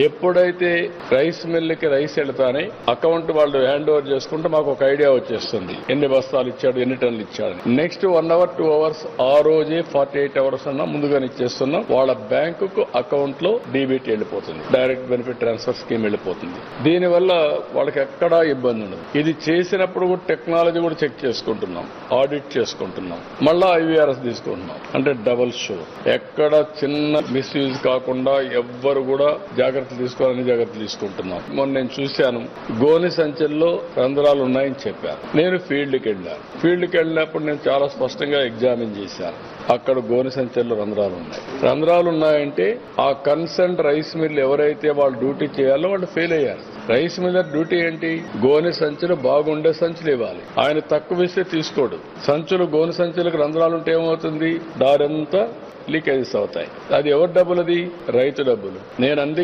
ఎప్పుడైతే రైస్ మిల్లుకి రైస్ వెళ్తానే అకౌంట్ వాళ్ళు హ్యాండ్ ఓవర్ చేసుకుంటే మాకు ఒక ఐడియా వచ్చేస్తుంది, ఎన్ని బస్తాలు ఇచ్చాడు, ఎన్ని టన్నులు ఇచ్చాడు. నెక్స్ట్ 1 hour 2 hours ఆ రోజే 48 hours అన్నా ముందుగానే ఇచ్చేస్తున్నాం. వాళ్ళ బ్యాంకుకు అకౌంట్ లో డీబీటీ వెళ్ళిపోతుంది, డైరెక్ట్ బెనిఫిట్ ట్రాన్స్ఫర్ స్కీమ్ వెళ్ళిపోతుంది. దీనివల్ల వాళ్ళకి ఎక్కడా ఇబ్బంది ఉండదు. ఇది చేసినప్పుడు కూడా టెక్నాలజీ కూడా చెక్ చేసుకుంటున్నాం, ఆడిట్ చేసుకుంటున్నాం, మళ్ళా IVRS తీసుకుంటున్నాం. అంటే డబుల్ షూర్, ఎక్కడ చిన్న మిస్యూజ్ కాకుండా ఎవ్వరు కూడా జాగ్రత్తలు తీసుకోవాలని జాగ్రత్తలు తీసుకుంటున్నాం. మొన్న నేను చూశాను, గోని సంచుల్లో రంధ్రాలు ఉన్నాయని చెప్పారు. నేను ఫీల్డ్కి వెళ్ళినప్పుడు నేను చాలా స్పష్టంగా ఎగ్జామిన్ చేశాను. అక్కడ గోని సంచుల్లో రంధ్రాలు ఉన్నాయంటే ఆ కన్సర్న్ రైస్ మిల్ ఎవరైతే వాళ్ళు డ్యూటీ చేయాలో వాళ్ళు ఫెయిల్ అయ్యారు. రైస్ మిల్లర్ డ్యూటీ ఏంటి? గోని సంచులు బాగుండే సంచులు ఇవ్వాలి. ఆయన తక్కువ ఇస్తే తీసుకోడు. గోని సంచులకు రంధ్రాలు ఉంటే ఏమవుతుంది? దారంతా లీకేజెస్ అవుతాయి. అది ఎవరి డబ్బులు? అది రైతు డబ్బులు. నేను